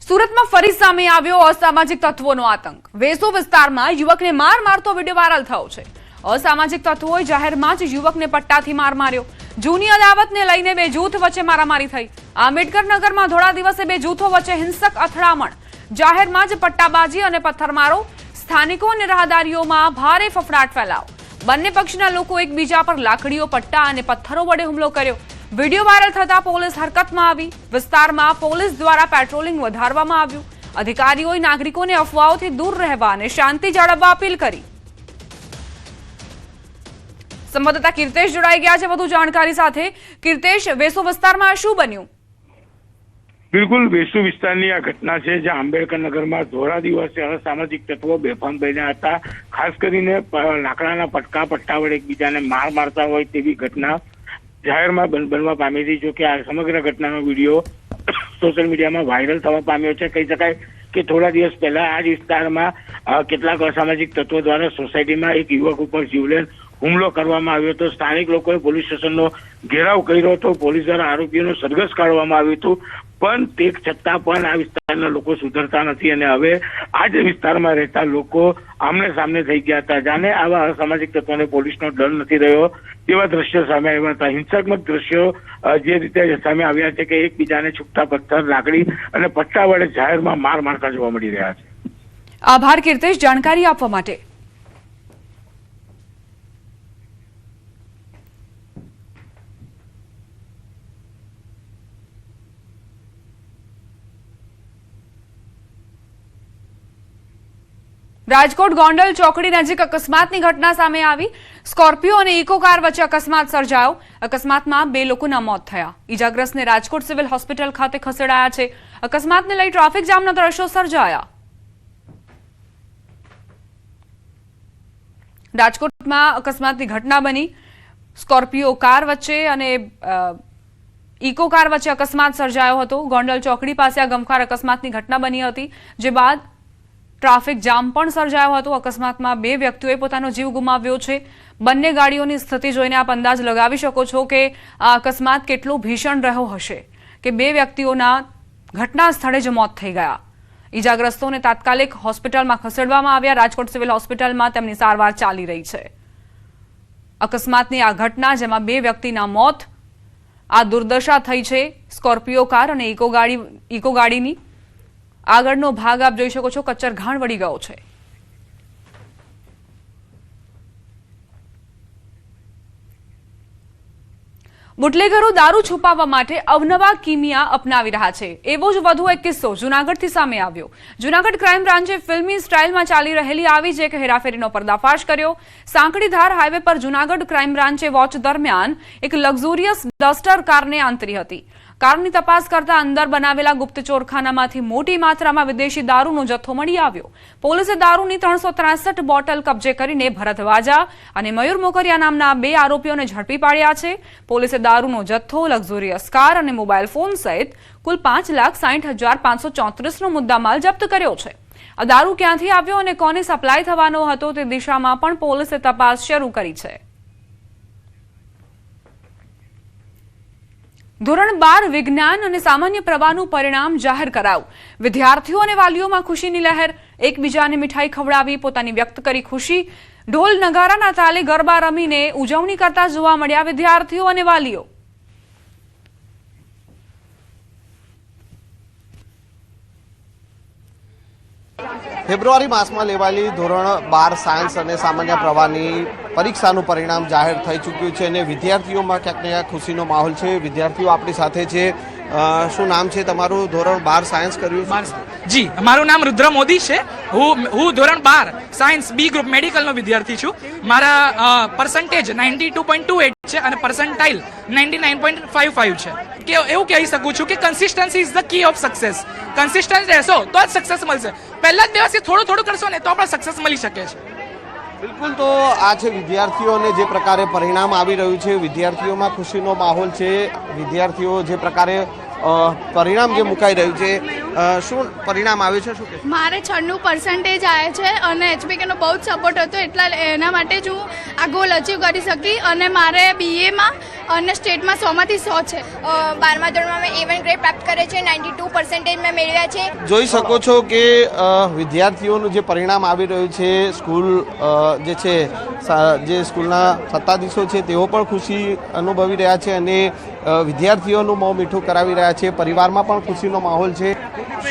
સુરતમાં ફરી સામે આવ્યો અસામાજિક તત્વોનો આતંક। વેસો વિસ્તારમાં યુવકને માર મારતો વિડિયો વાયરલ થયો છે। અસામાજિક તત્વોએ જાહેરમાં જ યુવકને પટ્ટાથી માર માર્યો। જૂની અદાવતને લઈને બે જૂથ વચ્ચે મારામારી થઈ। આંબેડકર નગરમાં ધોળા દિવસે બે જૂથો વચ્ચે હિંસક અથડામણ। જાહેરમાં જ પટ્ટાબાજી અને પથ્થરમારો। સ્થાનિકો અને રાહદારીઓમાં ભારે ફફડાટ ફેલાયો। બંને પક્ષના લોકો એકબીજા પર લાકડીઓ, પટ્ટા અને પથ્થરો વડે હુમલો કર્યો। वीडियो वायरल थता पोलीस हरकत में आई। विस्तार में पोलीस द्वारा पेट्रोलिंग वधारवामां आव्युं। अधिकारीओए नागरिकोने अफवाओथी दूर रहेवा अने शांति जाळववा अपील करी। संवाददाता कीर्तेश जोड़ाई गया है वधु जानकारी साथे। कीर्तेश, वेसो विस्तारमां शुं बन्युं? बिल्कुल वेसु विस्तारनी आ घटना है ज्यां आंबेडकर नगर में धोळा दिवसे असामाजिक तत्वों बेफाम बन्या हता। खास करीने लाकडाना पटका, पट्टा वडे एकबीजाने मार मारता होय तेवी घटना जाहिर में बनवा पामी थी। जो कि आ समग्र घटना वीडियो सोशल मीडिया में वायरल थवा पाम्यो छे। कही शकाय कि थोड़ा दिवस पहला आज विस्तार में केटलाक असामाजिक तत्वों द्वारा सोसायटी में एक युवक पर जीवलेण हुमलो करवामां आव्यो हतो। स्थानिक लोकोए पोलीस स्टेशननो घेराव कर्यो हतो। पोलीस द्वारा आरोपीओनो सरघस काढवामां આવ્યું હતું। પણ તે છતાં પણ આ વિસ્તારના લોકો સુધરતા નથી અને હવે આ જ વિસ્તારમાં રહેતા લોકો આમને સામને થઈ ગયા હતા। જાણે આવા અસામાજિક તત્વોને પોલીસનો ડર નથી રહ્યો તેવા દ્રશ્યો સામે આવ્યા હતા। હિંસાત્મક દ્રશ્યો જે રીતે સામે આવ્યા છે કે એકબીજાને છૂટા પથ્થર, લાકડી અને પટ્ટા વડે જાહેરમાં માર મારતા જોવા મળી રહ્યા છે। આભાર કીર્તેશ જાણકારી આપવા માટે। રાજકોટ ગોંડલ ચોકડી નજીક અકસ્માતની ઘટના સામે આવી। સ્કોર્પિયો અને ઇકો કાર વચ્ચે અકસ્માત સર્જાયો। અકસ્માતમાં બે લોકોના મોત થયા। ઈજાગ્રસ્તને રાજકોટ સિવિલ હોસ્પિટલ ખાતે ખસેડાયા છે। અકસ્માતને લઈ ટ્રાફિક જામના દ્રશ્યો સર્જાયા। રાજકોટમાં અકસ્માતની ઘટના બની। સ્કોર્પિયો કાર વચ્ચે અને ઇકો કાર વચ્ચે અકસ્માત સર્જાયો હતો। ગોંડલ ચોકડી પાસે આ ગમખ્વાર અકસ્માતની ઘટના બની હતી, જે બાદ ટ્રાફિક જામ પણ સર્જાયો હતો। અકસ્માતમાં બે વ્યક્તિઓએ પોતાનો જીવ ગુમાવ્યો છે। બંને ગાડીઓની સ્થિતિ જોઈને આપ અંદાજ લગાવી શકો છો કે આ અકસ્માત કેટલો ભીષણ રહ્યો હશે કે બે વ્યક્તિઓના ઘટના સ્થળે જ મોત થઈ ગયા। ઈજાગ્રસ્તોને તાત્કાલિક હોસ્પિટલમાં ખસેડવામાં આવ્યા। રાજકોટ સિવિલ હોસ્પિટલમાં તેમની સારવાર ચાલી રહી છે। અકસ્માતની આ ઘટના જેમાં બે વ્યક્તિના મોત, આ દુર્દશા થઈ છે સ્કોર્પિયો કાર અને ઇકો ગાડીની। આગળનો ભાગ આપ જોઈ શકો છો, કચ્ચર ઘાણ વળી ગયો છે। બુટલેગરો દારૂ છુપાવવા માટે અવનવા કિમિયા અપનાવી રહ્યા છે। એવો જ વધુ એક કિસ્સો જૂનાગઢથી સામે આવ્યો। જૂનાગઢ ક્રાઇમ બ્રાન્ચે ફિલ્મી સ્ટાઇલમાં ચાલી રહેલી આવી જ એક હેરાફેરીનો પર્દાફાશ કર્યો। સાંકડીધાર હાઈવે પર જૂનાગઢ ક્રાઇમ બ્રાન્ચે વોચ દરમિયાન એક લક્ઝુરિયસ ડસ્ટર કારને આંતરી હતી। કારની તપાસ કરતા અંદર બનાવેલા ગુપ્ત ચોરખાનામાંથી મોટી માત્રામાં વિદેશી દારૂનો જથ્થો મળી આવ્યો। પોલીસે દારૂની 363 બોટલ કબજે કરીને ભરતવાજા અને મયુર મોકરિયા નામના બે આરોપીઓને ઝડપી પાડ્યા છે। પોલીસે દારૂનો જથ્થો, લક્ઝુરિયસ કાર અને મોબાઈલ ફોન સહિત કુલ 5,60,534નો મુદ્દામાલ જપ્ત કર્યો છે। આ દારૂ ક્યાંથી આવ્યો અને કોને સપ્લાય થવાનો હતો તે દિશામાં પણ પોલીસે તપાસ શરૂ કરી છે। ધોરણ 12 વિજ્ઞાન અને સામાન્ય પ્રવાહનું પરિણામ જાહેર કરાયું। વિદ્યાર્થીઓ અને વાલીઓમાં ખુશીની લહેર। એકબીજાને મીઠાઈ ખવડાવી પોતાની વ્યક્ત કરી ખુશી। ઢોલ નગારાના તાલે ગરબા રમીને ઉજવણી કરતા જોવા મળ્યા વિદ્યાર્થીઓ અને વાલીઓ। ફેબ્રુઆરી માસમાં લેવાયેલી ધોરણ 12 સાયન્સ અને સામાન્ય પ્રવાહની પરીક્ષાનું પરિણામ જાહેર થઈ ચૂક્યું છે અને વિદ્યાર્થીઓમાં ક્યાંક ને ક્યાંક ખુશીનો માહોલ છે। વિદ્યાર્થીઓ આપણી સાથે છે। શું નામ છે તમારું? ધોરણ 12 સાયન્સ કર્યું? જી, મારું નામ રુદ્ર મોદી છે। હું ધોરણ 12 સાયન્સ બી ગ્રુપ મેડિકલનો વિદ્યાર્થી છું। મારા પર્સન્ટેજ 92.28 છે અને પર્સન્ટાઇલ 99.55 છે। કે એવું કહી શકું છું કે consistency is the key of success. Consistent રહેશો તો જ સક્સેસ મળશે। પહેલા જ દિવસથી થોડું કરશો ને તો આપણે સક્સેસ મળી શકે છે। બિલકુલ। તો આ છે વિદ્યાર્થીઓને જે પ્રકારે પરિણામ આવી રહ્યું છે, વિદ્યાર્થીઓમાં ખુશીનો માહોલ છે। વિદ્યાર્થીઓ જે પ્રકારે પરિણામ જે મુકાઈ રહ્યું છે, શું પરિણામ આવ્યું છે, શું કે મારે 96% આવે છે અને એચબીકેનો બહુ જ સપોર્ટ હતો, એટલા એના માટે જ હું આ ગોલ અચીવ કરી શકી. અને મારે બીએમાં અને સ્ટેટમાં 100માંથી 100 છે. 12મા ધોરણમાં મેં A1 ગ્રેડ પ્રાપ્ત કરે છે, 92% મેં મેળવ્યા છે. જોઈ શકો છો કે વિદ્યાર્થીઓનું જે પરિણામ આવી રહ્યું છે, સ્કૂલ જે છે, જે સ્કૂલના સત્તાધીશો છે તેઓ પણ ખુશી અનુભવી રહ્યા છે અને વિદ્યાર્થીઓનું મોં મીઠું કરાવી રહ્યા છે. પરિવારમાં પણ ખુશીનો માહોલ છે.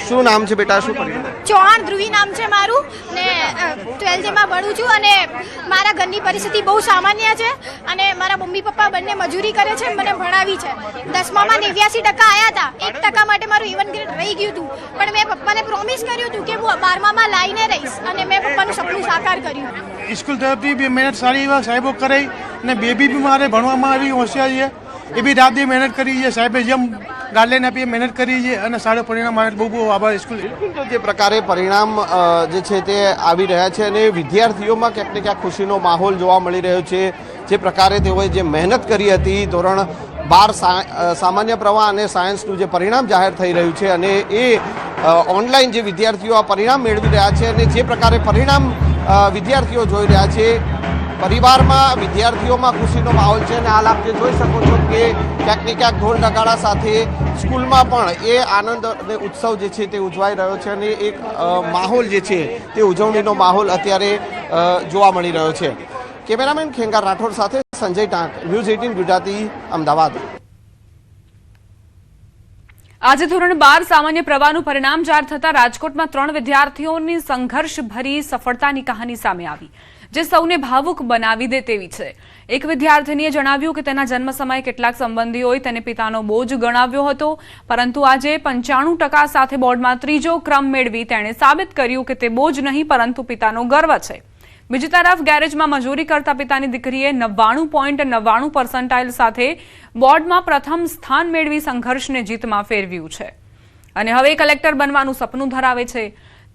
શું નામ છે બેટા, શું પરિણામ? ચૌહાણ ધ્રુવી નામ છે મારું ને 12થમાં ભણું છું અને મારા ઘરની પરિસ્થિતિ બહુ સામાન્ય છે અને મારા મમ્મી પપ્પા બંને મજૂરી કરે છે, મને ભણાવી છે. 10મામાં 89% આવ્યા હતા, 1% માટે મારું A1 ગ્રેડ રહી ગયું હતું, પણ મેં પપ્પાને પ્રોમિસ કર્યું હતું કે હું 12મામાં લાવીને રહીશ અને મેં પપ્પાનું સપનું સાકાર કર્યું. સ્કૂલ તરફથી બી મહેનત સારી એવા સાહેબો કરાઈ અને બેબી બી મારે ભણવામાં આવી હોશિયાર છે, એ બી રાત દી મહેનત કરી છે. સાહેબે જેમ ગાઈડલાઈન આપી મહેનત કરી છે અને સારું પરિણામ આવે. બહુ બહુ આભાર સ્કૂલ. જે પ્રકારે પરિણામ જે છે તે આવી રહ્યા છે અને વિદ્યાર્થીઓમાં ક્યાંક ને ક્યાંક ખુશીનો માહોલ જોવા મળી રહ્યો છે. જે પ્રકારે તેઓએ જે મહેનત કરી હતી, ધોરણ 12 સામાન્ય પ્રવાહ અને સાયન્સનું જે પરિણામ જાહેર થઈ રહ્યું છે અને એ ઓનલાઈન જે વિદ્યાર્થીઓ આ પરિણામ મેળવી રહ્યા છે અને જે પ્રકારે પરિણામ વિદ્યાર્થીઓ જોઈ રહ્યા છે, પરિવારમાં વિદ્યાર્થીઓમાં ખુશીનો માહોલ છે અને હાલ આપ જે જોઈ શકો છો કે ક્યાંક ને ક્યાંક ઢોલ નગાડા સાથે સ્કૂલમાં પણ એ આનંદ અને ઉત્સવ જે છે તે ઉજવાઈ રહ્યો છે અને એક માહોલ જે છે તે ઉજવણીનો માહોલ અત્યારે જોવા મળી રહ્યો છે. કેમેરામેન ખેંગાર રાઠોડ સાથે સંજય ટાંક, ન્યૂઝ 18 ગુજરાતી, અમદાવાદ. આજે ધોરણ 12 સામાન્ય પ્રવાહનું પરિણામ જાહેર થતા રાજકોટમાં 3 વિદ્યાર્થીઓની સંઘર્ષભરી સફળતાની કહાની સામે આવી, જે સૌને ભાવુક બનાવી દે તેવી છે. એક વિદ્યાર્થીનીએ જણાવ્યું કે તેના જન્મ સમયે કેટલાક સંબંધીઓએ તેને પિતાનો બોજ ગણાવ્યો હતો, પરંતુ આજે 95% સાથે બોર્ડમાં 3જો ક્રમ મેળવી તેણે સાબિત કર્યું કે તે બોજ નહીં પરંતુ પિતાનો ગર્વ છે. બીજી તરફ ગેરેજમાં મજૂરી કરતા પિતાની દીકરીએ 99.99% સાથે બોર્ડમાં પ્રથમ સ્થાન મેળવી સંઘર્ષને જીતમાં ફેરવ્યું છે અને હવે કલેક્ટર બનવાનું સપનું ધરાવે છે.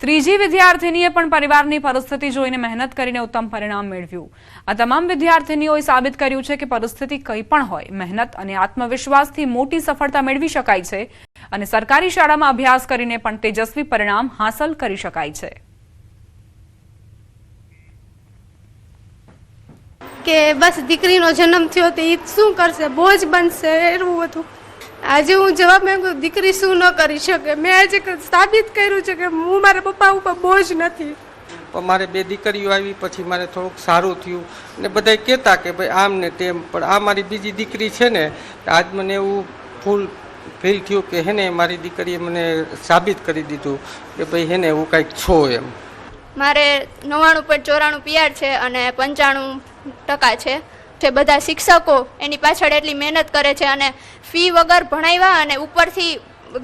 ત્રીજી વિદ્યાર્થીનીએ પણ પરિવારની પરિસ્થિતિ જોઈને મહેનત કરીને ઉત્તમ પરિણામ મેળવ્યું. આ તમામ વિદ્યાર્થીનીઓએ સાબિત કર્યું છે કે પરિસ્થિતિ કંઈ પણ હોય, મહેનત અને આત્મવિશ્વાસથી મોટી સફળતા મેળવી શકાય છે અને સરકારી શાળામાં અભ્યાસ કરીને પણ તેજસ્વી પરિણામ હાંસલ કરી શકાય છે. કે બસ દીકરીનો જન્મ થયો તો એ શું કરશે, બોજ બનશે, એવું હતું. આજે હું જવાબ માંગુ, દીકરી શું ન કરી શકે. મેં આજે સાબિત કર્યું છે કે હું મારા પપ્પા ઉપર બોજ નથી. મારે 2 દીકરીઓ આવી પછી મારે થોડુંક સારું થયું ને બધા કહેતા કે ભાઈ આમ ને તેમ, પણ આ મારી બીજી દીકરી છે ને, આજ મને એવું ફૂલ ફીલ થયું કે હેને મારી દીકરીએ મને સાબિત કરી દીધું કે ભાઈ હેને એવું કંઈક છો એમ. મારે 99.94 PR છે અને 95% છે. જે બધા શિક્ષકો એની પાછળ એટલી મહેનત કરે છે અને ફી વગર ભણાવ્યા અને ઉપરથી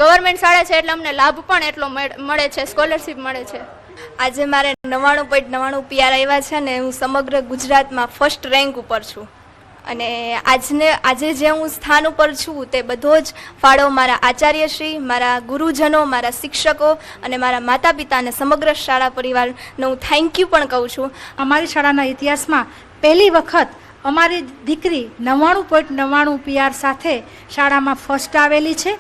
ગવર્મેન્ટ શાળા છે એટલે અમને લાભ પણ એટલો મળે છે, સ્કોલરશિપ મળે છે. આજે મારે 99.99 PR આવ્યા છે ને હું સમગ્ર ગુજરાતમાં ફર્સ્ટ રેન્ક ઉપર છું અને આજે જે હું સ્થાન ઉપર છું તે બધો જ ફાળો મારા આચાર્યશ્રી, મારા ગુરુજનો, મારા શિક્ષકો અને મારા માતા પિતા અને સમગ્ર શાળા પરિવારનો હું થેન્ક યુ પણ કહું છું. અમારી શાળાના ઇતિહાસમાં પહેલી વખત અમારી દીકરી 99.99 PR સાથે શાળામાં ફર્સ્ટ આવેલી છે.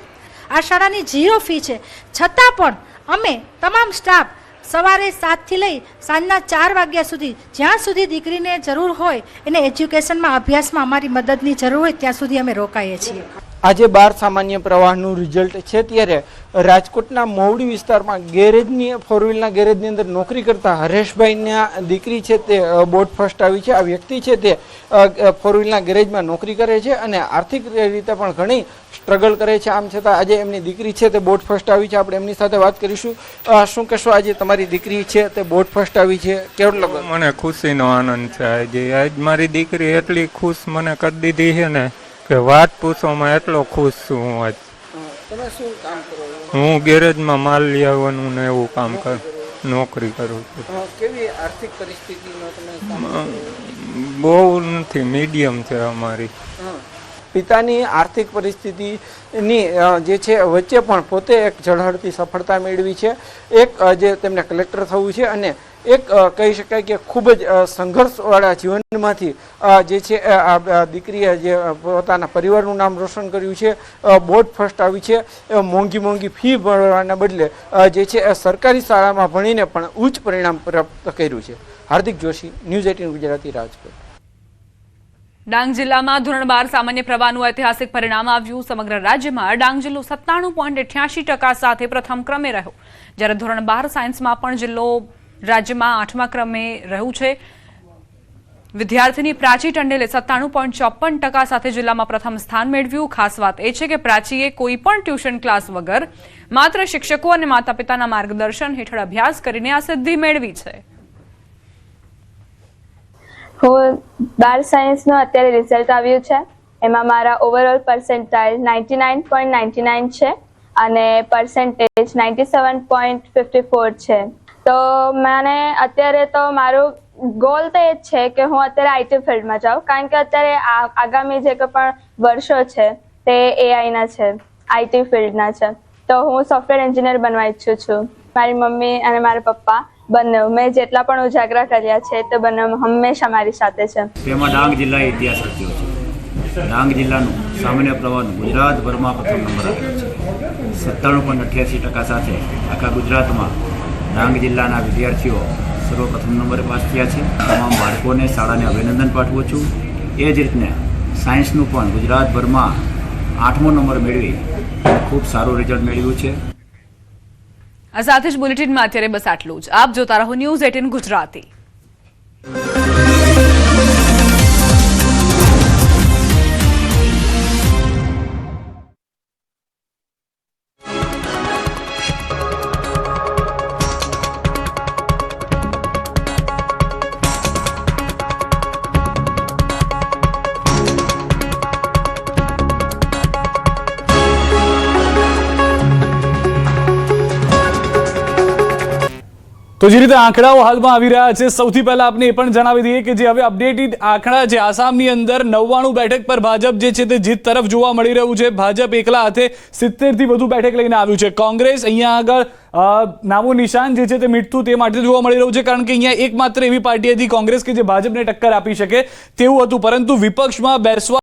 આ શાળાની 0 ફી છે, છતાં પણ અમે તમામ સ્ટાફ સવારે 7થી લઈ સાંજના 4 વાગ્યા સુધી જ્યાં સુધી દીકરીને જરૂર હોય એને એજ્યુકેશનમાં, અભ્યાસમાં અમારી મદદની જરૂર હોય ત્યાં સુધી અમે રોકાઈએ છીએ. આજે 12 સામાન્ય પ્રવાહનું રિઝલ્ટ છે ત્યારે રાજકોટના મોવડી વિસ્તારમાં ગેરેજની, 4વ્હીલના ગેરેજની અંદર નોકરી કરતા હરેશભાઈના દીકરી છે તે બોર્ડ ફર્સ્ટ આવી છે. આ વ્યક્તિ છે તે 4વ્હીલના ગેરેજમાં નોકરી કરે છે અને આર્થિક રીતે પણ ઘણી સ્ટ્રગલ કરે છે. આમ છતાં આજે એમની દીકરી છે તે બોર્ડ ફર્સ્ટ આવી છે. આપણે એમની સાથે વાત કરીશું. શું કહેશો, આજે તમારી દીકરી છે તે બોર્ડ ફર્સ્ટ આવી છે, કેવું લાગે? મને ખુશીનો આનંદ છે. આજ મારી દીકરી એટલી ખુશ મને કરી દીધી છે ને કે વાત પૂછવામાં એટલો ખુશ છું હું. આજ તમે શું કામ કરો? હું ગેરેજમાં માલ લઈ આવવાનું ને એવું કામ કરું, નોકરી કરું છું. કેવી આર્થિક પરિસ્થિતિનો તમે? બહુ નથી, મીડિયમ છે અમારી. પિતાની આર્થિક પરિસ્થિતિની જે છે વચ્ચે પણ પોતે એક ઝળહળતી સફળતા મેળવી છે. એક જે તેમને કલેક્ટર થવું છે અને એક કહી શકાય કે ખૂબ જ સંઘર્ષવાળા જીવનમાંથી જે છે આ દીકરીએ જે પોતાના પરિવારનું નામ રોશન કર્યું છે, બોર્ડ ફર્સ્ટ આવી છે, મોંઘી ફી ભરવાના બદલે જે છે સરકારી શાળામાં ભણીને પણ ઉચ્ચ પરિણામ પ્રાપ્ત કર્યું છે. હાર્દિક જોશી, ન્યૂઝ 18 ગુજરાતી, રાજકોટ. ડાંગ જિલ્લામાં ધોરણ 12 સામાન્ય પ્રવાહનું ઐતિહાસિક પરિણામ આવ્યું. સમગ્ર રાજ્યમાં ડાંગ જિલ્લો 97.88% સાથે પ્રથમ ક્રમે રહ્યો, જ્યારે ધોરણ 12 સાયન્સમાં પણ જિલ્લો રાજ્યમાં 8મા ક્રમે રહ્યું છે. વિદ્યાર્થીની પ્રાચી ટંડેલે 97.54% સાથે જિલ્લામાં પ્રથમ સ્થાન મેળવ્યું. ખાસ વાત એ છે કે પ્રાચીએ કોઈ પણ ટ્યુશન ક્લાસ વગર માત્ર શિક્ષકો અને માતા પિતાના માર્ગદર્શન હેઠળ અભ્યાસ કરીને આ સિદ્ધિ મેળવી છે. હું 12 સાયન્સનું અત્યારે રિઝલ્ટ આવ્યું છે. એમાં મારા ઓવરઓલ પર્સન્ટાઇલ 99.99 છે અને પર્સન્ટેજ 97.54 છે. તો મને અત્યારે તો મારું ગોલ તો એ જ છે કે હું અત્યારે આઈટી ફિલ્ડમાં જાઉં, કારણ કે અત્યારે આગામી જે કોઈ પણ વર્ષો છે તે એઆઈના છે, આઈટી ફિલ્ડના છે. તો હું સોફ્ટવેર એન્જિનિયર બનવા ઈચ્છું છું. મારી મમ્મી અને મારા પપ્પા બંને મેં જેટલા પણ ઉજાગરા કર્યા છે તે બંને હંમેશા મારી સાથે છે. તેમાં ડાંગ જિલ્લાએ ઇતિહાસ રચ્યો છે. ડાંગ જિલ્લાનું સામાન્ય પ્રવાહનું ગુજરાતભરમાં પ્રથમ નંબર આવેલો છે. 97.88% સાથે આખા ગુજરાતમાં ડાંગ જિલ્લાના વિદ્યાર્થીઓ સર્વપ્રથમ નંબરે પાસ થયા છે. તમામ બાળકોને શાળાને અભિનંદન પાઠવું છું. એ જ રીતને સાયન્સનું પણ ગુજરાતભરમાં 8મો નંબર મેળવી ખૂબ સારું રિઝલ્ટ મેળવ્યું છે. આ સાથે જ બુલેટિનમાં અત્યારે બસ આટલું જ. આપ જોતા રહો ન્યૂઝ 18 ગુજરાતી. તો જે રીતે આંકડાઓ હાલમાં આવી રહ્યા છે, સૌથી પહેલા આપણે એ પણ જણાવી દઈએ કે જે હવે અપડેટેડ આંકડા છે, આસામની અંદર 99 બેઠક પર ભાજપ જે છે તે જીત તરફ જોવા મળી રહ્યું છે. ભાજપ એકલા હાથે 70 થી વધુ બેઠક લઈને આવ્યું છે. કોંગ્રેસ અહીંયા આગળ નામો નિશાન જે છે તે મીઠતું તે માટે જોવા મળી રહ્યું છે, કારણ કે અહીંયા એકમાત્ર એવી પાર્ટી હતી કોંગ્રેસ કે જે ભાજપને ટક્કર આપી શકે તેવું હતું, પરંતુ વિપક્ષમાં બેસવા